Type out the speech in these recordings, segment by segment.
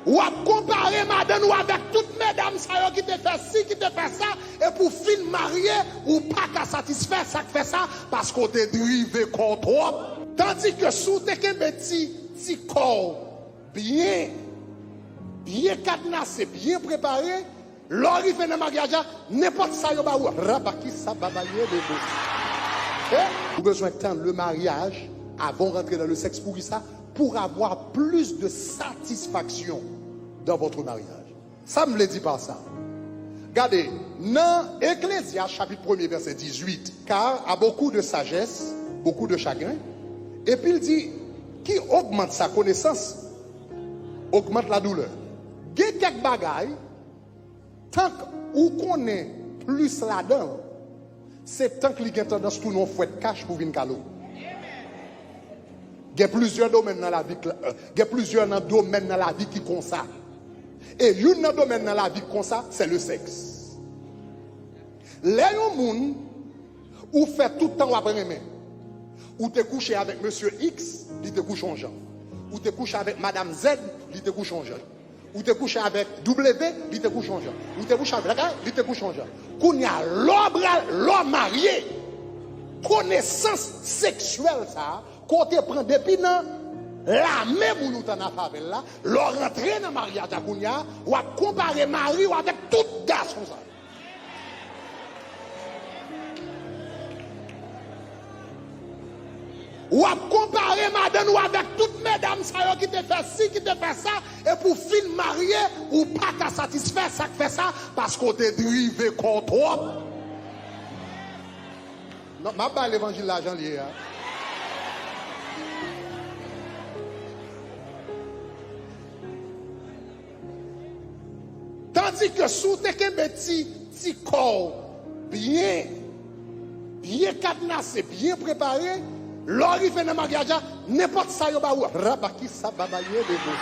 Ou à comparer madame ou avec toutes mesdames qui te fait ci, qui te fait ça, et pour fin marier, ou pas qu'à satisfaire ça qui fait ça, parce qu'on te drivé contre trop. Tandis que sous te qu'un petit corps bien cadenassé, bien préparé, l'arrivée dans le mariage, n'importe ça, y'a pas ou. Rabaki sa babaye de beau. Vous avez besoin de le mariage avant de rentrer dans le sexe pour ça, pour avoir plus de satisfaction dans votre mariage. Ça me le dit pas ça. Regardez, dans Ecclésias chapitre 1er verset 18, car a beaucoup de sagesse, beaucoup de chagrin, et puis il dit, qui augmente sa connaissance, augmente la douleur. Il y a quelques bagailles, tant qu'on connaît plus là-dedans, c'est tant qu'il y a tendance tout non fouet cash pour venir calou. Il y a plusieurs domaines dans la vie, il y a plusieurs domaines dans la vie qui comme ça. Et un domaine dans la vie comme ça, c'est le sexe. Les gens ou fait tout le temps après main. Ou te couché avec monsieur X, il te couche en Jean. Ou te couché avec madame Z, il te couche en Jean. Ou te couché avec W, il te couche en Jean. Ou te couché avec il te couche en Jean. Qu'on y a l'homme marié, connaissance sexuelle ça, qu'on te prend depuis dans la même ou nous t'en a fait là, leur rentrer dans le mariage à Kounia, ou à comparer mari ou avec tout garçon ça. Ou à comparer madame ou avec toutes mesdames qui te fait ci, qui te fait ça, et pour fin marier, ou pas qu'à satisfaire ça qui fait ça, parce qu'on te drivé contre trop. Non, ma pas l'évangile l'argent lié. Tandis que sous tes petit corps bien cadenassé, bien préparé, l'arrivée dans le mariage, n'importe ça, il y a pas où. Rabaki sa babaye de beau.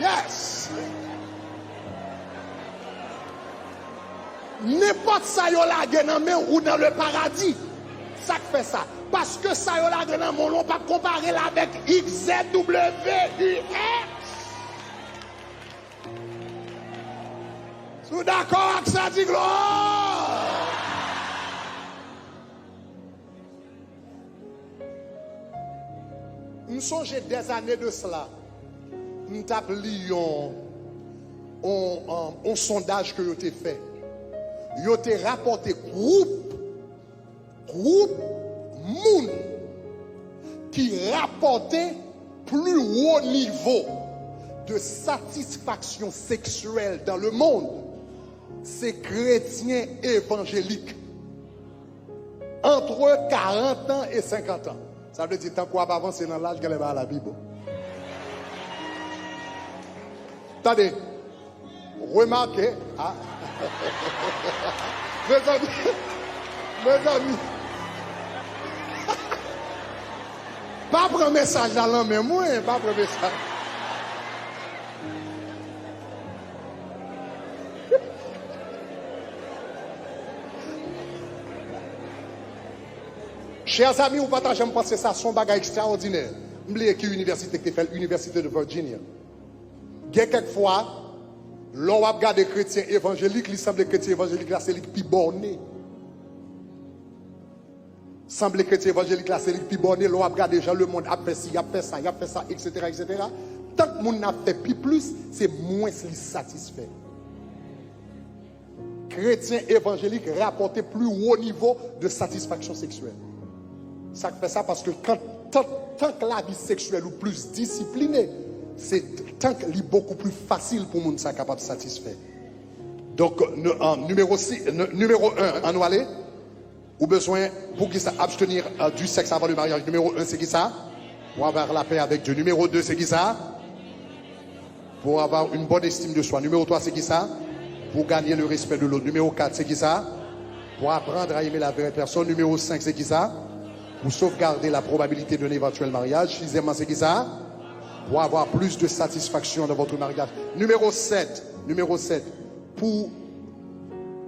Yes. N'importe ça, il y a dans main ou dans le paradis. Ça fait ça. Parce que ça, il y a dans mon nom, pas comparer là avec XZWUX. Vous d'accord avec ça, dit gloire? Je songe des années de cela. Je tape un sondage que j'ai fait. Yo te rapporté groupe moun qui rapportait plus haut niveau de satisfaction sexuelle dans le monde, c'est chrétiens évangéliques entre 40 ans et 50 ans. Ça veut dire tant qu'on va avancer dans l'âge qu'elle va à la Bible. Attendez, remarquez, ah. Mes amis, pas prendre message dans l'homme, mais moi, pas prendre message. Chers amis, vous partagez, je pense que ça, son bagage extraordinaire. M'oubliez qui université que fait, l'université de Virginia. Il y a quelquefois, l'on a regardé les chrétiens évangéliques, il semble que les chrétiens évangéliques là, c'est les plus bornés. Semble que les chrétiens évangéliques là, c'est les plus bornés. L'on a regardé déjà le monde a fait ci, il a fait ça, il a fait ça, etc., etc. Tant que le monde a fait plus, c'est moins satisfait. Chrétiens évangéliques rapportent plus haut niveau de satisfaction sexuelle. Ça fait ça parce que tant que la vie sexuelle est plus disciplinée, c'est tant que c'est beaucoup plus facile pour les gens capable de satisfaire. Donc, numéro 1, en aller, ou besoin pour qui ça abstenir du sexe avant le mariage. Numéro 1, c'est qui ça? Pour avoir la paix avec Dieu. Numéro 2, c'est qui ça? Pour avoir une bonne estime de soi. Numéro 3, c'est qui ça? Pour gagner le respect de l'autre. Numéro 4, c'est qui ça? Pour apprendre à aimer la vraie personne. Numéro 5, c'est qui ça? Pour sauvegarder la probabilité d'un éventuel mariage. Sixièmement, c'est qui ça? Pour avoir plus de satisfaction dans votre mariage. Numéro 7, pour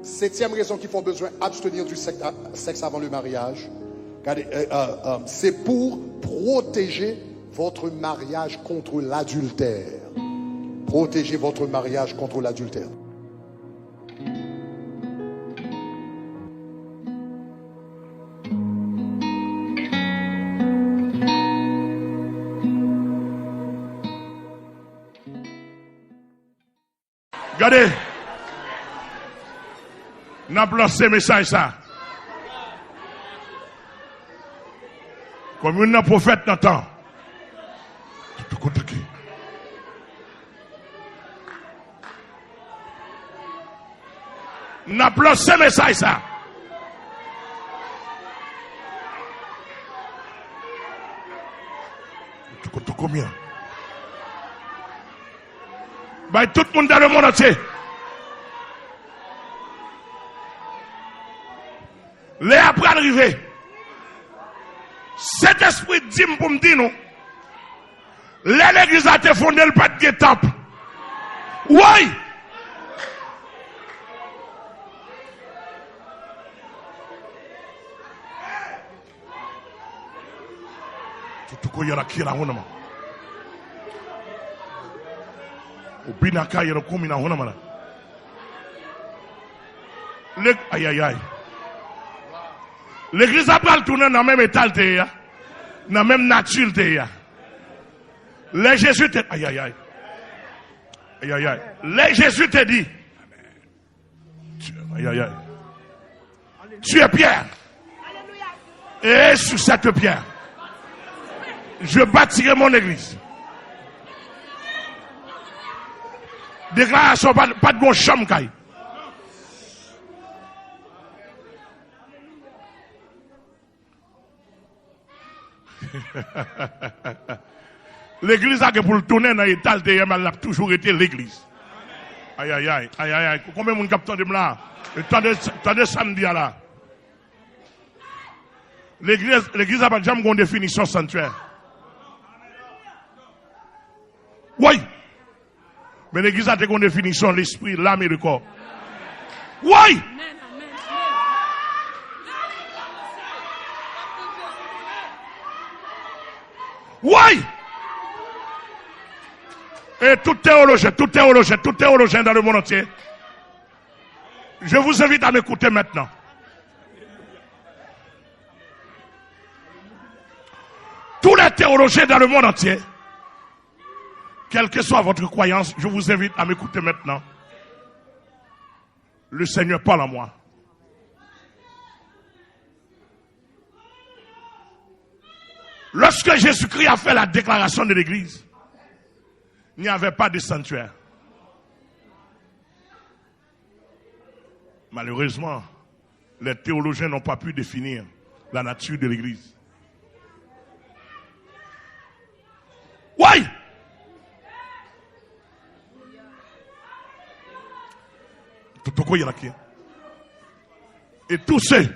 septième raison qu'il faut besoin d'abstenir du sexe avant le mariage, c'est pour protéger votre mariage contre l'adultère. Protéger votre mariage contre l'adultère. Regardez, n'a pas lancé message ça. Comme un prophète n'entend. N'a pas lancé message ça. Combien? Bah, tout le monde dans le monde entier. Les après arriver. Cet esprit dit pour me dire non. L'église a été fondée le pas de temple. Oui. Tout quoi y a qui là on a. Au binaka y a combien na on a. Aïe aïe aïe. L'église a pas le tourner dans le même état de dans la même nature de les Jésus te aïe aïe aïe. Aïe aïe aïe. Les Jésus te dit aïe aïe aïe. Tu es Pierre. Et sur cette pierre je bâtirai mon église. Déclaration pas de bon chambre. L'église a que pour le tourner dans l'état de elle a toujours été l'église. Aïe aïe aïe aïe aïe aïe. Combien de monde capte de là? Attendez samedi là. L'église a pas jamais une définition sanctuaire. Oui. Mais l'église a une définition l'esprit, l'âme et le corps. Oui. Oui. Et tout théologien dans le monde entier, je vous invite à m'écouter maintenant. Tous les théologiens dans le monde entier, quelle que soit votre croyance, je vous invite à m'écouter maintenant. Le Seigneur parle à moi. Lorsque Jésus-Christ a fait la déclaration de l'église, il n'y avait pas de sanctuaire. Malheureusement, les théologiens n'ont pas pu définir la nature de l'église. Oui! Et tous ceux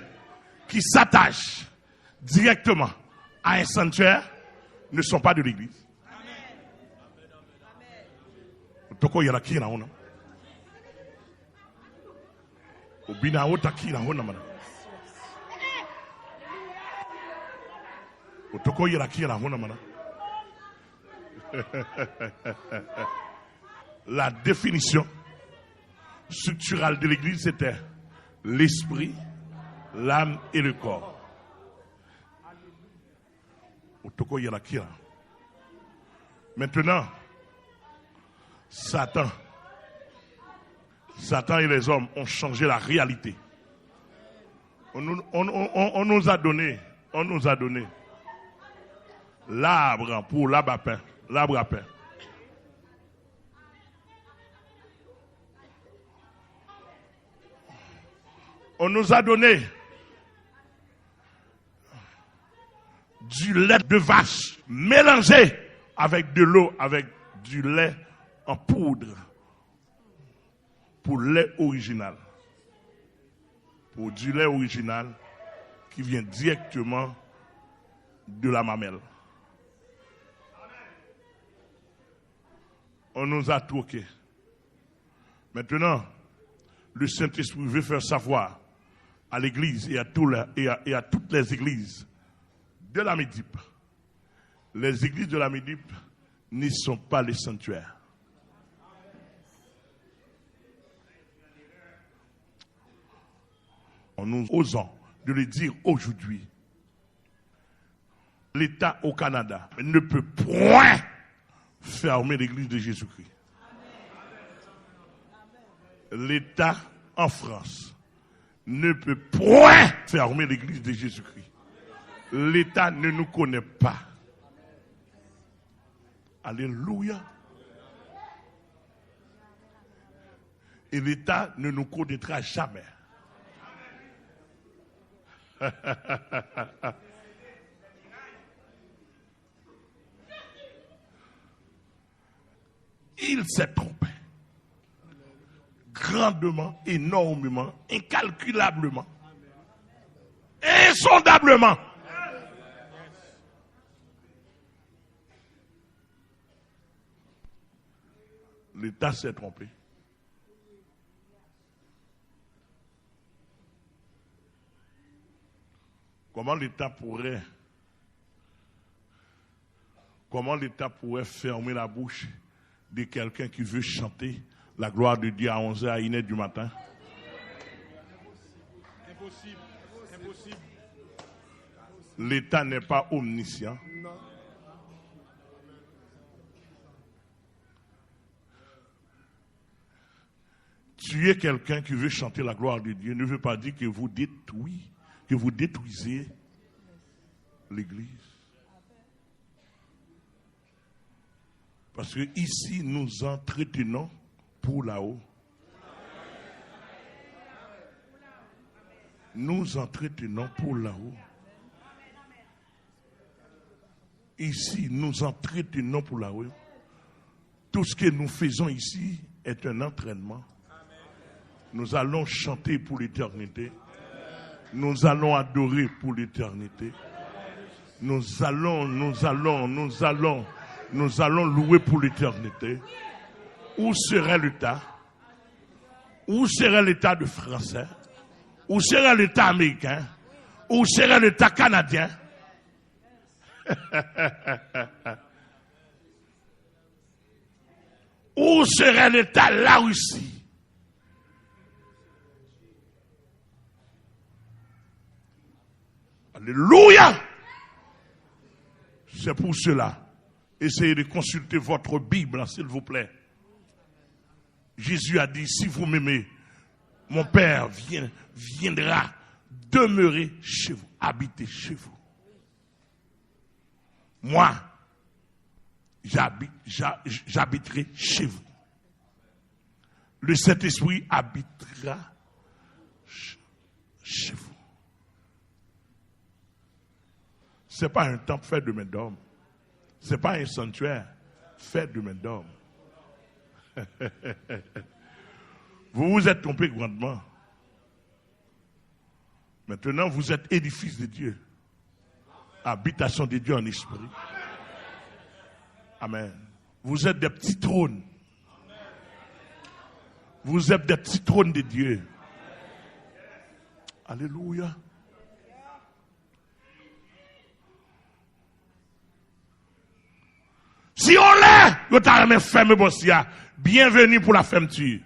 qui s'attachent directement à un sanctuaire ne sont pas de l'église. La définition structurale de l'église, c'était l'esprit, l'âme et le corps. Maintenant, Satan et les hommes ont changé la réalité. On nous a donné l'arbre pour l'arbre à pain. On nous a donné du lait de vache mélangé avec de l'eau, avec du lait en poudre pour lait original. Pour du lait original qui vient directement de la mamelle. On nous a troqué. Maintenant, le Saint-Esprit veut faire savoir à l'Église et à toutes les églises de la Médip. Les églises de la Médip n'y sont pas les sanctuaires. En nous osant de le dire aujourd'hui, l'État au Canada ne peut point fermer l'église de Jésus-Christ. L'État en France ne peut point fermer l'église de Jésus-Christ. L'État ne nous connaît pas. Alléluia. Et l'État ne nous connaîtra jamais. Il s'est trompé. Grandement, énormément, incalculablement, insondablement. L'État s'est trompé. Comment l'État pourrait fermer la bouche de quelqu'un qui veut chanter la gloire de Dieu à 11h à 1h du matin? Impossible. Impossible. L'État n'est pas omniscient. Tuer quelqu'un qui veut chanter la gloire de Dieu ne veut pas dire que vous détruisez l'Église. Parce que ici, nous entretenons pour là-haut. Nous entretenons pour là-haut. Ici, nous entretenons pour là-haut. Tout ce que nous faisons ici est un entraînement. Nous allons chanter pour l'éternité. Nous allons adorer pour l'éternité. Nous allons louer pour l'éternité. Où serait l'État? Où serait l'État de français? Où serait l'État américain? Où serait l'État canadien? Où serait l'État la Russie? Alléluia! C'est pour cela. Essayez de consulter votre Bible, s'il vous plaît. Jésus a dit, si vous m'aimez, mon Père viendra demeurer chez vous, habiter chez vous. Moi, j'habiterai chez vous. Le Saint-Esprit habitera chez vous. Ce n'est pas un temple fait de main d'homme. Ce n'est pas un sanctuaire fait de main d'homme. Vous vous êtes trompé grandement. Maintenant, vous êtes édifice de Dieu. Habitation de Dieu en esprit. Amen. Vous êtes des petits trônes. Vous êtes des petits trônes de Dieu. Alléluia. Si on l'est, vous t'avez fermé bossia. Bienvenue pour la fermeture.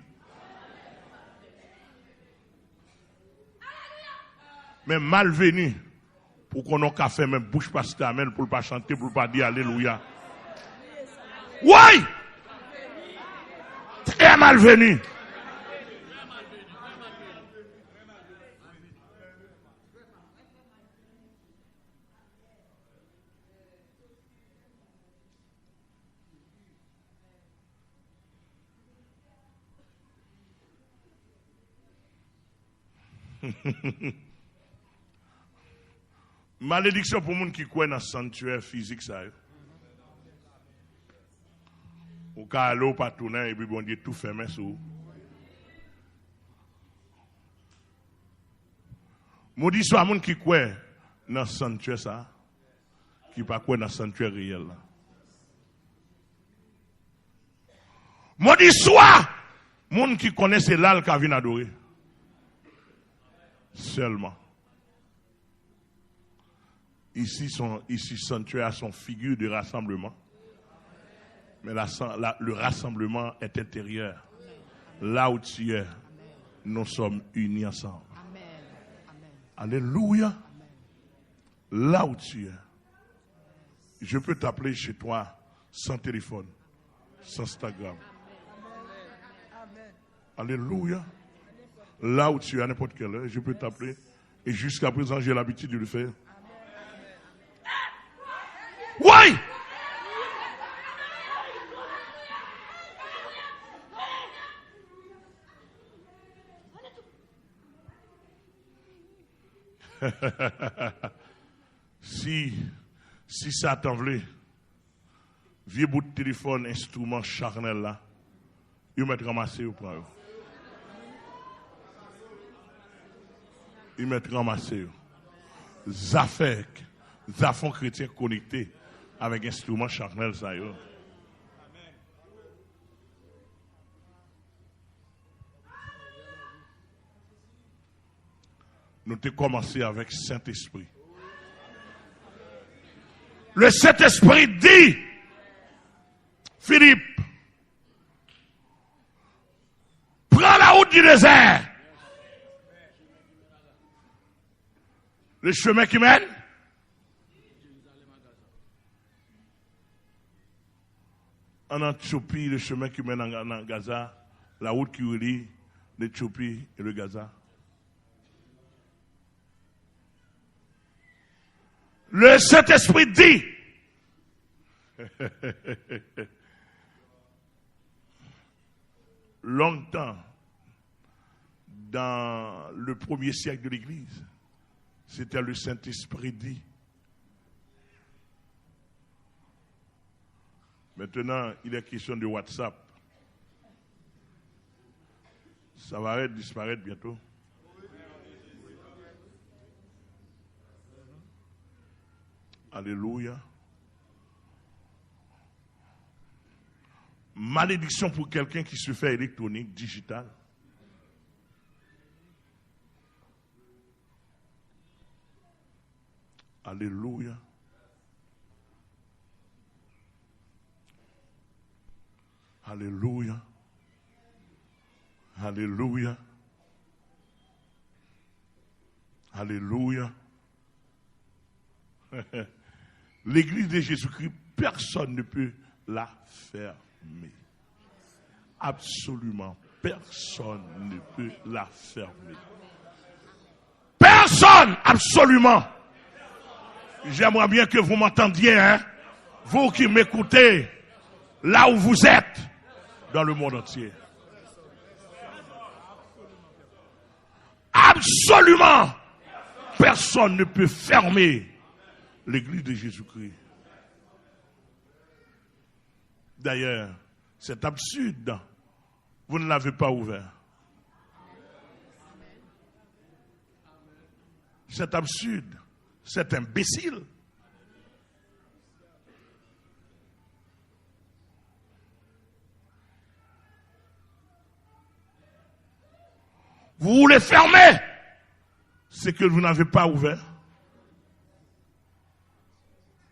Mais malvenu pour qu'on ait qu'à faire même bouche pasteur amen pour ne pas chanter, pour ne pas dire alléluia. Oui! Très malvenu. Malédiction pour les gens qui croient dans le sanctuaire physique. Ça. Au cas aller au patronat et puis bon Dieu tout fermé sur vous. Maudit soit les gens qui croient dans le sanctuaire, ça, qui ne croient pas dans le sanctuaire réel. Là. Maudit soit les gens qui connaissent l'al qui viennent adorer. seulement. Ici, sanctuaire sont figure de rassemblement. Mais le rassemblement est intérieur. Là où tu es, nous sommes unis ensemble. Alléluia. Là où tu es, je peux t'appeler chez toi sans téléphone, sans Instagram. Alléluia. Là où tu es à n'importe quelle heure, je peux t'appeler. Et jusqu'à présent, j'ai l'habitude de le faire. Oui! Si ça t'en voulait, vieux bout de téléphone, instrument charnel là, il va ramasser au point. Il va ramasser. Zafon chrétien connecté avec instrument charnel ça y est. Nous avons commencé avec Saint-Esprit. Le Saint-Esprit dit, Philippe, prends la route du désert. Le chemin qui mène en Éthiopie, le chemin qui mène en Gaza, la route qui relie l'Éthiopie et le Gaza. Le Saint-Esprit dit, longtemps, dans le premier siècle de l'Église, c'était le Saint-Esprit dit. Maintenant, il est question de WhatsApp. Ça va disparaître bientôt. Alléluia. Malédiction pour quelqu'un qui se fait électronique, digital. Alléluia. Alléluia. Alléluia. Alléluia. L'église de Jésus-Christ, personne ne peut la fermer. Absolument personne ne peut la fermer. Personne, absolument. J'aimerais bien que vous m'entendiez, hein? Vous qui m'écoutez, là où vous êtes, dans le monde entier. Absolument, personne ne peut fermer l'église de Jésus-Christ. D'ailleurs, c'est absurde. Vous ne l'avez pas ouvert. C'est absurde. C'est imbécile. Vous voulez fermer ce que vous n'avez pas ouvert.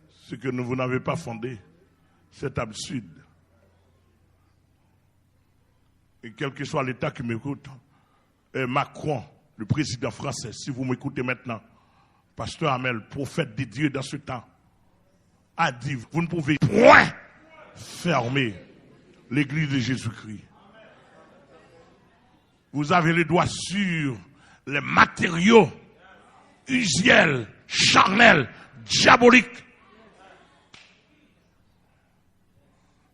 Ce que vous n'avez pas fondé. C'est absurde. Et quel que soit l'État qui m'écoute, Macron, le président français, si vous m'écoutez maintenant, Pasteur Hamel, prophète de Dieu dans ce temps, a dit, vous ne pouvez point fermer l'église de Jésus-Christ. Vous avez le doigt sur les matériaux usuels, charnels, diaboliques.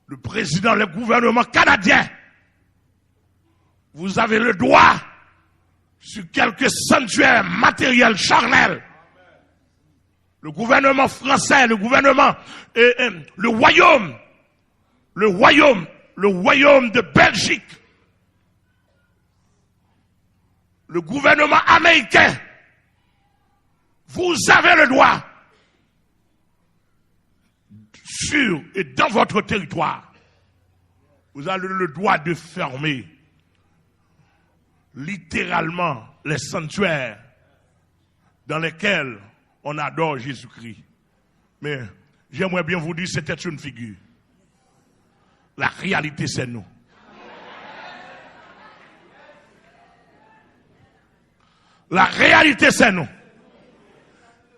Le président, le gouvernement canadien, vous avez le doigt sur quelques sanctuaires matériels, charnels. Le gouvernement français, le gouvernement, le royaume de Belgique, le gouvernement américain, vous avez le droit sur et dans votre territoire. Vous avez le droit de fermer littéralement les sanctuaires dans lesquels on adore Jésus-Christ. Mais j'aimerais bien vous dire, c'était une figure. La réalité, c'est nous. La réalité, c'est nous.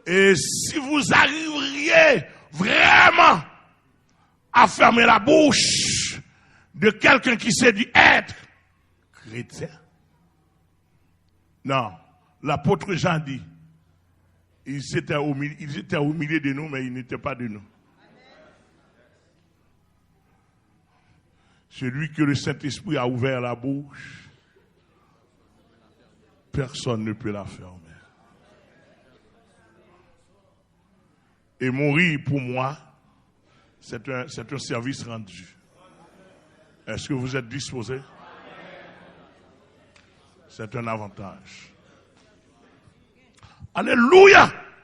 Et si vous arriveriez vraiment à fermer la bouche de quelqu'un qui s'est dit être chrétien. Non, l'apôtre Jean dit, ils étaient au milieu de nous, mais ils n'étaient pas de nous. Celui que le Saint-Esprit a ouvert la bouche, personne ne peut la fermer. Et mourir pour moi, c'est un service rendu. Est-ce que vous êtes disposés? C'est un avantage. Alléluia!